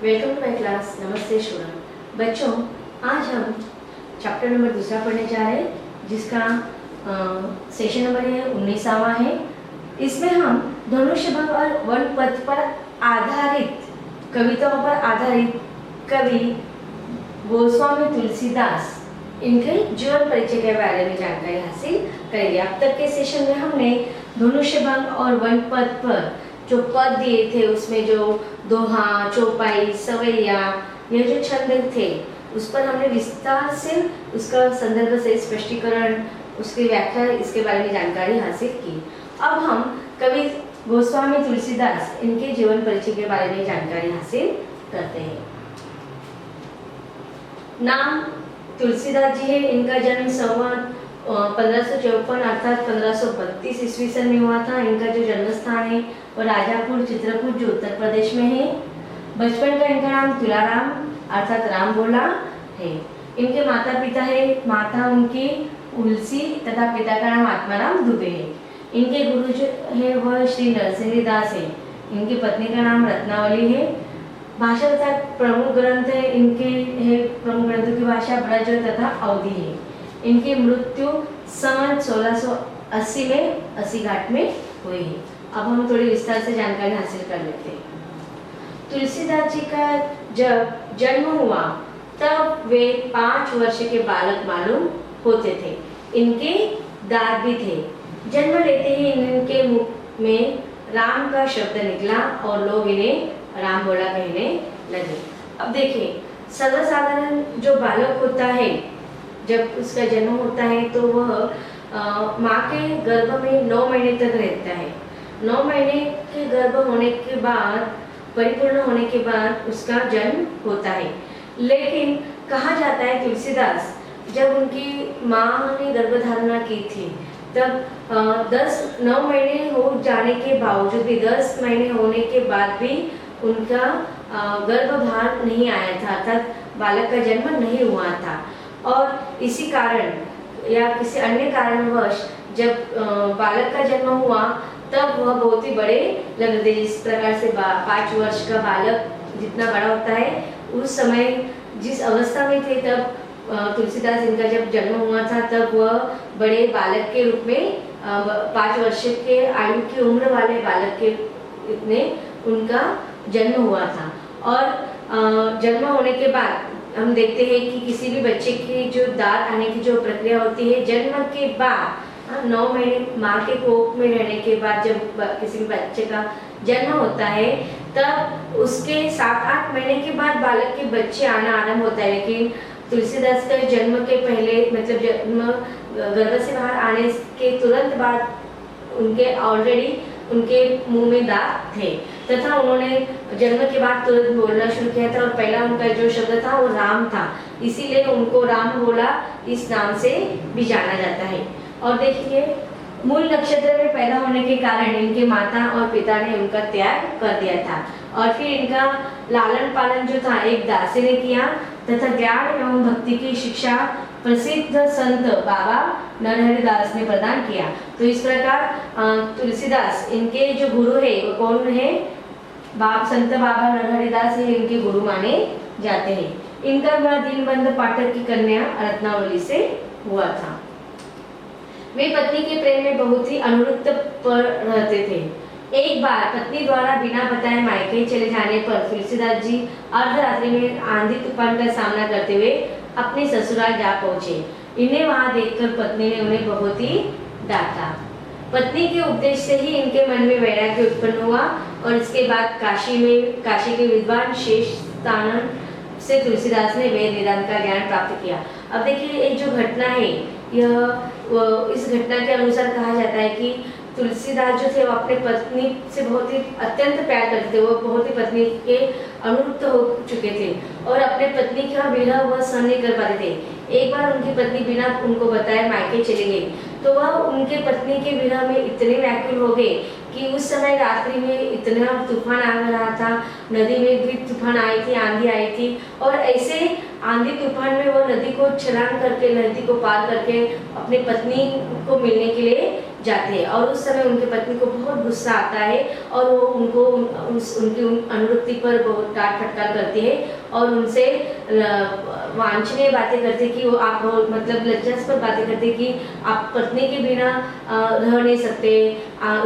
Welcome to my class. नमस्ते student. बच्चों, आज हम चैप्टर नंबर 2 पढ़ने जा रहे हैं, जिसका सेशन नंबर है 19वां है। इसमें हम धनुष्यभंग और वनपथ पर आधारित कविताओं पर आधारित कवि गोस्वामी तुलसीदास इनके जीवन परिचय के बारे में जानकारी हासिल करेंगे। अब तक के सेशन में हमने धनुष्यभंग और वनपथ पर जो पद दिए थे, उसमें जो दोहा, चौपाई, सवैया, ये जो छंद थे, उस पर हमने विस्तार से उसका संदर्भ से स्पष्टीकरण, उसकी व्याख्या, इसके बारे में जानकारी हासिल की। अब हम कवि गोस्वामी तुलसीदास इनके जीवन परिचय के बारे में जानकारी हासिल करते हैं। नाम तुलसीदास जी है। इनका जन्म संवत 1554 अर्थात 1532 ईस्वी सन में हुआ था। इनका जो जन्म स्थान है वो राजापुर चित्रकूट जो उत्तर प्रदेश में है। बचपन का इनका नाम तुलाराम अर्थात राम भोला है। इनके माता पिता है, माता उनकी उलसी तथा पिता का नाम आत्माराम दुबे है। इनके गुरु जो है वह श्री नरसिंह दास है। इनकी पत्नी का नाम रत्नावली है। भाषा तथा प्रमुख ग्रंथ है इनके है, प्रमुख ग्रंथों की भाषा ब्रज तथा अवधी है। इनकी मृत्यु सन 1680 में 80 घाट में हुई है। अब हम थोड़ी विस्तार से जानकारी हासिल कर लेते हैं। तुलसीदास जी का जब जन्म हुआ तब वे 5 वर्ष के बालक मालूम होते थे। इनके दांत भी थे। जन्म लेते ही इनके मुख में राम का शब्द निकला और लोग इन्हें राम भोला कहने लगे। अब देखिए, सर्वसाधारण जो बालक होता है, जब उसका जन्म होता है तो वह माँ के गर्भ में 9 महीने तक रहता है। 9 महीने के गर्भ होने के बाद, परिपूर्ण होने के बाद उसका जन्म होता है। लेकिन कहा जाता है तुलसीदास जब उनकी माँ ने गर्भधारणा की थी तब 9 महीने हो जाने के बावजूद भी, 10 महीने होने के बाद भी उनका गर्भधारण नहीं आया था, अर्थात बालक का जन्म नहीं हुआ था। और इसी कारण या किसी अन्य कारणवश जब बालक का जन्म हुआ तब वह बहुत ही बड़े लग थे। इस प्रकार से 5 वर्ष का बालक जितना बड़ा होता है, उस समय जिस अवस्था में थे तब तुलसीदास इनका जब जन्म हुआ था तब वह बड़े बालक के रूप में 5 वर्ष के आयु की उम्र वाले बालक के इतने उनका जन्म हुआ था। और जन्म होने के बाद हम देखते हैं कि किसी भी बच्चे की जो दांत आने की जो प्रक्रिया होती है, जन्म के बाद 9 महीने माँ के कोख में रहने के बाद जब किसी भी बच्चे का जन्म होता है तब उसके 7-8 महीने के बाद बालक के बच्चे आना आरंभ होता है। लेकिन तुलसीदास के जन्म के पहले, मतलब जन्म गर्भ से बाहर आने के तुरंत बाद उनके ऑलरेडी उनके मुंह में दांत थे तथा उन्होंने जन्म के बाद तुरंत बोलना शुरू किया था और पहला उनका जो शब्द था वो राम था। इसीलिए उनको राम भोला इस नाम से भी जाना जाता है। और देखिए, मूल नक्षत्र में पैदा होने के कारण इनके माता और पिता ने उनका त्याग कर दिया था और फिर इनका लालन पालन जो था एक दासी ने किया तथा ज्ञान एवं भक्ति की शिक्षा प्रसिद्ध संत बाबा नरहरि दास ने प्रदान किया। तो इस प्रकार तुलसीदास इनके जो गुरु है वो कौन है? संत बाबा नरहरि दास है, इनके गुरु माने जाते हैं। इनका विवाह दीनबंधु पाठक की कन्या रत्नावली से हुआ था। वे पत्नी के प्रेम में बहुत ही अनुरक्त पर रहते थे। एक बार पत्नी द्वारा बिना बताए मायके चले जाने पर तुलसीदास जी अर्धरात्रि में आंधी तूफान का सामना करते हुए अपने ससुराल जा पहुंचे। इन्हें वहां देखकर पत्नी ने उन्हें बहुत ही डांटा। पत्नी के उपदेश से ही इनके मन में वैराग्य उत्पन्न हुआ और इसके बाद काशी के विद्वान शेषतानन से तुलसीदास ने वेद वेदांत का ज्ञान प्राप्त किया। अब देखिए, एक जो घटना है, इस घटना के अनुसार कहा जाता है कि तुलसीदास जो थे वो अपने पत्नी से बहुत ही अत्यंत प्यार करते थे। वो बहुत ही पत्नी के अनुरक्त हो चुके थे और अपने पत्नी का विरह वह सहन नहीं कर पाते थे। एक बार उनकी पत्नी बिना उनको बताए मायके चली गई तो वह उनके पत्नी के विरह में इतने व्याकुल हो गए कि उस समय रात्रि में इतना तूफान आ रहा था, नदी में भी तूफान आई थी, आंधी आई थी और ऐसे आंधी तूफान में वो नदी को छलांग करके, नदी को पार करके अपनी पत्नी को मिलने के लिए जाते हैं। और उस समय उनकी पत्नी को बहुत गुस्सा आता है और वो उनको उनकी अनुरक्ति पर बहुत डांट फटकार करती है और उनसे वांछनीय बातें करते कि वो आप मतलब लज्जास्पद बातें करते कि आप पत्नी के बिना रह नहीं सकते,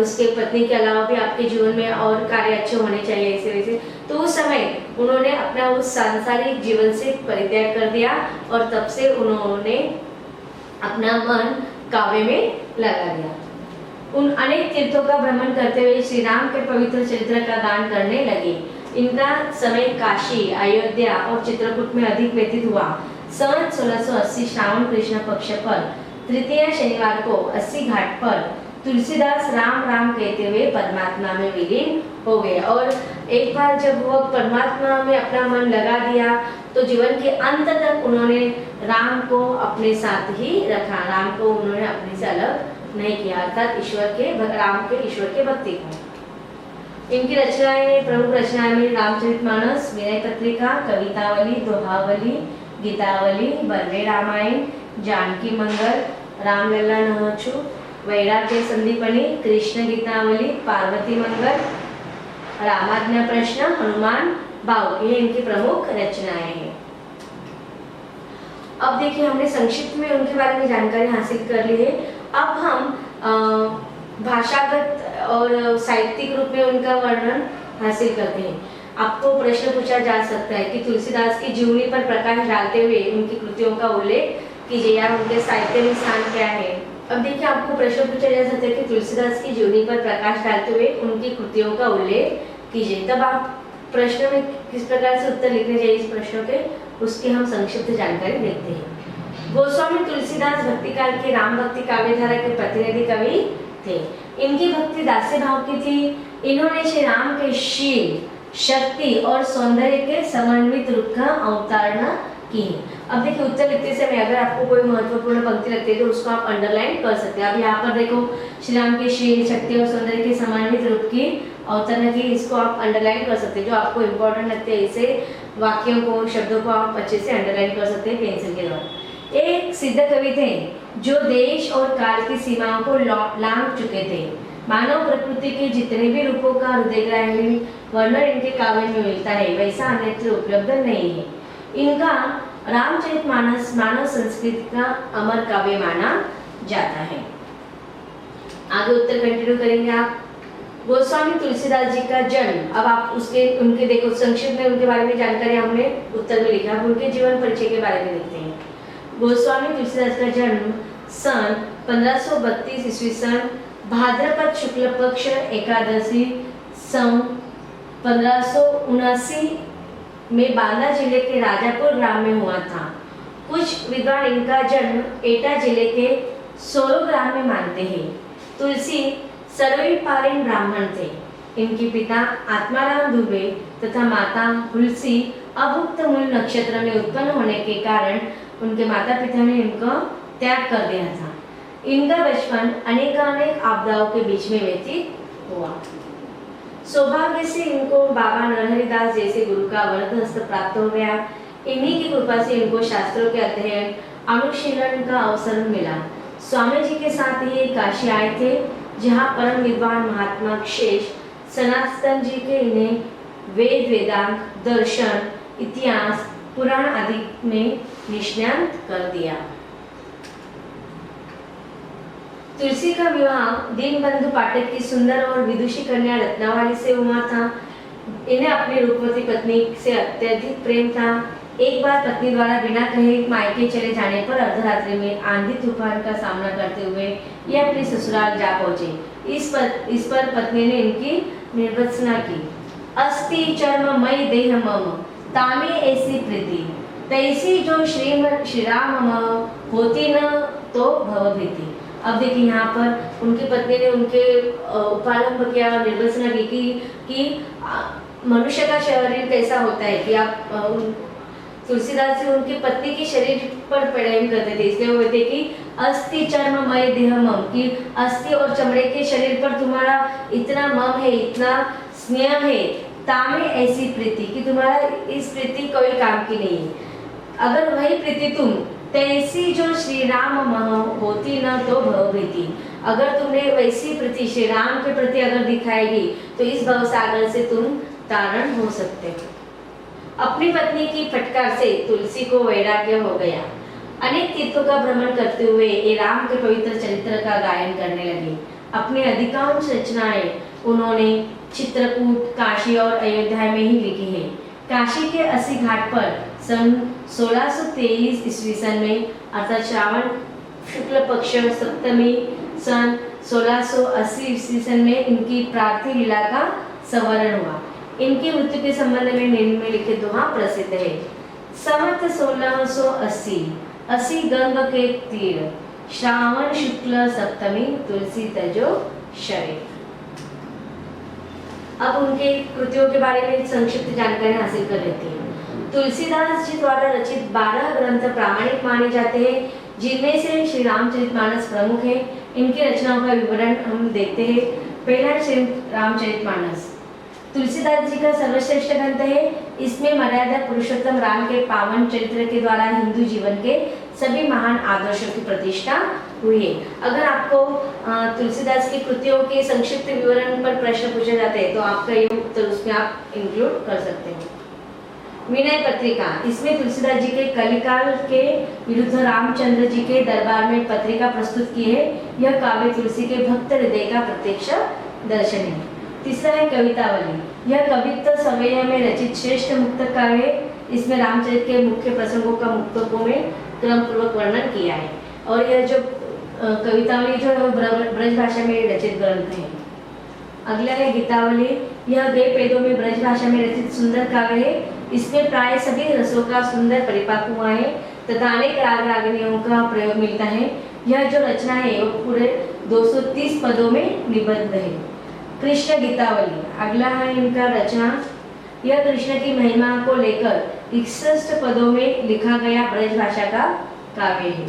उसके पत्नी के अलावा भी आपके जीवन में और कार्य अच्छे होने चाहिए, ऐसे वैसे। तो उस समय उन्होंने अपना उस सांसारिक जीवन से परित्याग कर दिया और तब से उन्होंने अपना मन काव्य में लगा दिया। उन अनेक तीर्थों का भ्रमण करते हुए श्री राम के पवित्र चरित्र का गान करने लगे। इनका समय काशी, अयोध्या और चित्रकूट में अधिक व्यतीत हुआ। सन 1680 श्रावण कृष्ण पक्ष पर तृतीय शनिवार को 80 घाट पर तुलसीदास राम राम कहते हुए परमात्मा में विलीन हो गए। और एक बार जब वो परमात्मा में अपना मन लगा दिया तो जीवन के अंत तक उन्होंने राम को अपने साथ ही रखा, राम को उन्होंने अपने से अलग नहीं किया, अर्थात राम के ईश्वर के भक्ति को। इनकी रचनाएं, प्रमुख रचनाएं में रामचरितमानस, विनय पत्रिका, कवितावली, दोहावली, गीतावली, बर्वे रामायण, जानकी मंगल, रामलला नहचु, वैराग्य संदीपनी, कृष्ण गीतावली, पार्वती मंगल, रामाज्ञा प्रश्न, हनुमान भाव, ये इनकी प्रमुख रचनाएं हैं। अब देखिए हमने संक्षिप्त में उनके बारे में जानकारी हासिल कर ली है। अब हम भाषागत और साहित्यिक रूप में उनका वर्णन हासिल करते हैं। आपको प्रश्न पूछा जा सकता है कि तुलसीदास की जीवनी पर प्रकाश डालते हुए उनकी कृतियों का उल्लेख कीजिए या उनके साहित्य में स्थान क्या है। अब देखिए आपको प्रश्न पूछा जा सकता है कि तुलसीदास की जीवनी पर प्रकाश डालते हुए उनकी कृतियों का उल्लेख कीजिए। तब आप प्रश्न में किस प्रकार से उत्तर लिखने चाहिए इस प्रश्नों के, उसकी हम संक्षिप्त जानकारी देखते हैं। गोस्वामी तुलसीदास भक्ति काल के राम भक्ति काव्यधारा के प्रतिनिधि कवि थे। इनकी भक्ति दास्य भाव की थी। इन्होंने श्री राम के शील, शक्ति और सौंदर्य के समन्वित रूप का अवतारणा की। अब देखिए उत्तर लिखते समय अगर आपको कोई महत्वपूर्ण पंक्ति लगती है तो उसको आप अंडरलाइन कर सकते हैं। अब यहाँ पर देखो श्री राम के शील, शक्ति और सौंदर्य के समन्वित रूप की अवतारणा की, इसको आप अंडरलाइन कर सकते हैं। जो आपको इम्पोर्टेंट लगते हैं ऐसे वाक्यों को, शब्दों को आप अच्छे से अंडरलाइन कर सकते हैं पेंसिल के द्वारा। एक सिद्ध कवि थे जो देश और काल की सीमाओं को लांघ चुके थे। मानव प्रकृति के जितने भी रूपों का हृदयग्राही वर्णन इनके काव्य में मिलता है वैसा अन्यत्र उपलब्ध नहीं है। इनका रामचरितमानस मानव संस्कृति का अमर काव्य माना जाता है। आगे उत्तर कंटिन्यू करेंगे आप। गोस्वामी तुलसीदास जी का जन्म, अब आप उनके देखो संक्षिप्त में उनके बारे में जानकारी हमने उत्तर में लिखा। अब उनके जीवन परिचय के बारे में देखते हैं। गोस्वामी तुलसीदास का जन्म सन 1532 ईस्वी सन भाद्रपद शुक्ल पक्ष एकादशी सन 1579 में बांदा जिले के राजापुर ग्राम में हुआ था। कुछ विद्वान इनका जन्म एटा जिले के सोरो ग्राम में मानते हैं। तुलसी सर्वपालीन ब्राह्मण थे। इनके पिता आत्माराम दुबे तथा माता तुलसी अभुक्त मूल नक्षत्र में उत्पन्न होने के कारण उनके माता पिता ने इनका त्याग कर दिया था। इनका बचपन अनेकानेक आपदाओं के बीच में व्यतीत हुआ। सौभाग्य से इनको बाबा नरहरिदास जैसे गुरु का वरद हस्त प्राप्त हो गया। इन्हीं की कृपा से इनको शास्त्रों के अध्ययन, अनुशीलन का अवसर मिला। स्वामी जी के साथ ये काशी आए थे जहाँ परम विद्वान महात्मा शेष सनातन जी के इन्हें वेद, वेदांत, दर्शन, इतिहास, पुराण आदि में निष्णात कर दिया। तुलसी का विवाह दीनबंधु पाठक की सुंदर और विदुषी कन्या रत्नावली से हुआ था। इन्हें अपनी रूपवती पत्नी से अत्यधिक प्रेम था। एक बार पत्नी द्वारा बिना कहे मायके चले जाने पर अर्धरात्रि में आंधी तूफान का सामना करते हुए ये अपने ससुराल जा पहुंचे। इस पर पत्नी ने इनकी निर्वत्सना की। अस्ति चर्म मई देह मम तामे ऐसी प्रीति तैसी जो श्री राम होती न तो भवभीति। अब देखिए यहाँ पर उनकी पत्नी ने उनके उपालंब किया, निर्वत्सना की कि मनुष्य का शरीर कैसा होता है कि आप तुलसीदास जी उनकी पत्नी की शरीर पर प्रेम करते थे, इसलिए वो कहते कि अस्थि चर्म मय देह मम, कि अस्थि और चमड़े के शरीर पर तुम्हारा इतना मम है, इतना स्नेह है, तामे ऐसी प्रीति कि तुम्हारा इस प्रीति कोई काम की नहीं है। अगर वही प्रीति तुम तैसी जो श्री राम मह होती न तो भवभीति, अगर तुमने वैसी प्रीति श्री राम के प्रति अगर दिखाएगी तो इस भव सागर से तुम तारण हो सकते हो। अपनी पत्नी की फटकार से तुलसी को वैराग्य हो गया। अनेक तीर्थों का भ्रमण करते हुए ये राम के पवित्र चरित्र का गायन करने लगे। अपनी अधिकांश रचनाएं उन्होंने चित्रकूट, काशी और अयोध्या में ही लिखी है। काशी के 80 घाट पर सन 1623 ईस्वी सन में अर्थात श्रावण शुक्ल पक्ष सप्तमी सन 1680 ईस्वी सन में इनकी प्रार्थी लीला का संवरण हुआ। इनकी मृत्यु के संबंध में निम्नलिखित दोहा प्रसिद्ध है। संवत 1680 अस्सी गंग के तीर, श्रावण शुक्ल सप्तमी तुलसी तजो शरीर। अब उनके कृतियों के बारे में संक्षिप्त जानकारी हासिल कर लेते हैं। तुलसीदास जी द्वारा रचित 12 ग्रंथ प्रामाणिक माने जाते हैं, जिनमें से श्री रामचरितमानस प्रमुख है। इनकी रचनाओं का विवरण हम देखते हैं। पहला श्री रामचरितमानस तुलसीदास जी का सर्वश्रेष्ठ ग्रंथ है। इसमें मर्यादा पुरुषोत्तम राम के पावन चरित्र के द्वारा हिंदू जीवन के सभी महान आदर्शों की प्रतिष्ठा हुई है। अगर आपको तुलसीदास की कृतियों के संक्षिप्त विवरण पर प्रश्न पूछे जाते हैं तो आपका ये उत्तर उसमें आप इंक्लूड कर सकते हैं। विनय पत्रिका, इसमें तुलसीदास जी के कलिकाल के विरुद्ध रामचंद्र जी के दरबार में पत्रिका प्रस्तुत की है। यह काव्य तुलसी के भक्त हृदय का प्रत्यक्ष दर्शन है। तीसरा है कवितावली, यह कवित्व सवैया में रचित श्रेष्ठ मुक्तक काव्य है। इसमें रामचरित के मुख्य प्रसंगों का मुक्तकों में क्रम पूर्वक वर्णन किया है और यह जो कवितावली जो है ब्रज भाषा में रचित ग्रंथ है। अगला है गीतावली, यह वेद में ब्रज भाषा में रचित सुंदर काव्य है। इसमें प्राय सभी रसों का सुंदर परिपाक हुआ है तथा अनेक राग रागिनियों का प्रयोग मिलता है। यह जो रचना है वो पूरे 230 पदों में निबद्ध है। कृष्ण गीतावली, अगला है इनका रचना, यह कृष्ण की महिमा को लेकर 61 पदों में लिखा गया ब्रज भाषा का काव्य है।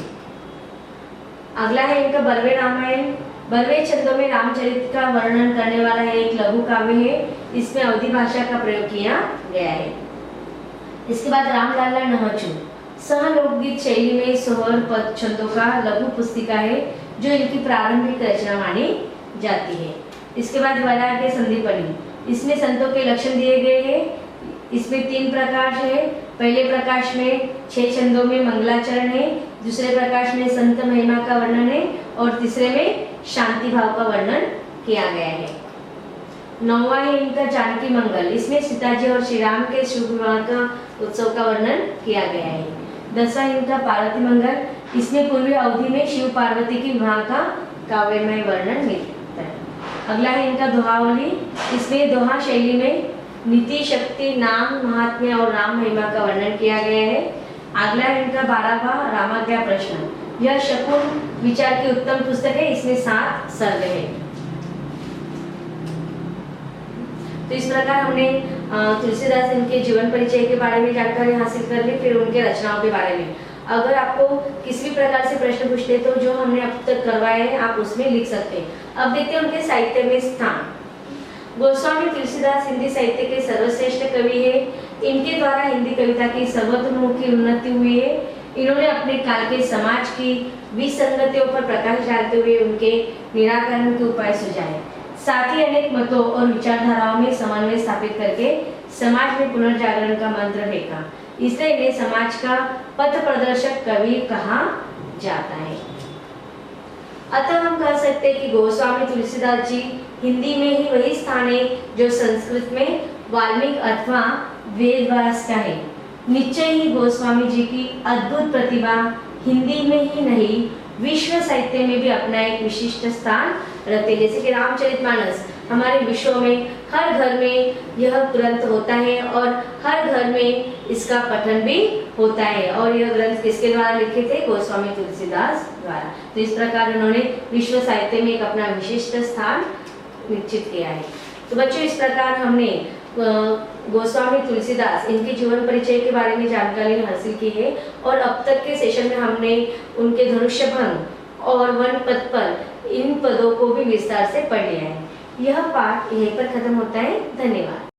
अगला है इनका बर्वे रामायण, बर्वे छंदों में रामचरित का वर्णन करने वाला है एक लघु काव्य है। इसमें अवधी भाषा का प्रयोग किया गया है। इसके बाद रामलाला नहचू, सह लोकगीत शैली में सोहर पद छंदों का लघु पुस्तिका है जो इनकी प्रारंभिक रचना मानी जाती है। इसके बाद वैराग्य संदीपनी, इसमें संतों के लक्षण दिए गए हैं। इसमें 3 प्रकाश है। पहले प्रकाश में 6 छंदों में मंगलाचरण है, दूसरे प्रकाश में संत महिमा का वर्णन है और तीसरे में शांति भाव का वर्णन किया गया है। 9वां है इनका जानकी मंगल, इसमें सीताजी और श्री राम के शुभ विवाह का उत्सव का वर्णन किया गया है। 10वां इनका पार्वती मंगल, इसमें पूर्वी अवधि में शिव पार्वती की विवाह का काव्यमय वर्णन मिलता है। अगला है इनका दोहावली, इसमें दोहा शैली में नीति, शक्ति, नाम, महात्म्य और राम महिमा का वर्णन किया गया है। अगला है इनका 12वां रामाज्ञा प्रश्न, यह शकुन विचार की उत्तम पुस्तक है। इसमें 7 सर्ग है। तो इस प्रकार हमने तुलसीदास इनके जीवन परिचय के बारे में जानकारी हासिल कर ली, फिर उनके रचनाओं के बारे में। अगर आपको किसी भी प्रकार से प्रश्न पूछते तो जो हमने अब तक करवाए हैं आप उसमें लिख सकते हैं। अब देखते हैं उनके साहित्य में स्थान। गोस्वामी तुलसीदास हिंदी साहित्य के सर्वश्रेष्ठ कवि है। इनके द्वारा हिंदी कविता की सर्वतोमुखी उन्नति हुई है। इन्होंने अपने काल के समाज की विसंगतियों पर प्रकाश डालते हुए उनके निराकरण के उपाय सुझाए। साथ ही अनेक मतों और विचारधाराओं में समन्वय स्थापित करके समाज में पुनर्जागरण का मंत्र फेंका। इसलिए इन्हें समाज का पथ प्रदर्शक कवि कहा जाता है। अतः हम कह सकते हैं कि गोस्वामी तुलसीदास जी हिंदी में ही वही स्थान है जो संस्कृत में वाल्मीकि अथवा वेदव्यास का है। निश्चय ही गोस्वामी जी की अद्भुत प्रतिभा हिंदी में ही नहीं विश्व साहित्य में भी अपना एक विशिष्ट स्थान रखते। जैसे कि रामचरितमानस हमारे विश्व में हर घर में यह ग्रंथ होता है और हर घर में इसका पठन भी होता है और यह ग्रंथ किसके द्वारा लिखे थे? गोस्वामी तुलसीदास द्वारा। तो इस प्रकार उन्होंने विश्व साहित्य में एक अपना विशिष्ट स्थान निश्चित किया है। तो बच्चों इस प्रकार हमने गोस्वामी तुलसीदास इनके जीवन परिचय के बारे में जानकारी हासिल की है और अब तक के सेशन में हमने उनके धनुष्यभंग और वन पद पर इन पदों को भी विस्तार से पढ़ लिया है। यह पाठ यहीं पर खत्म होता है। धन्यवाद।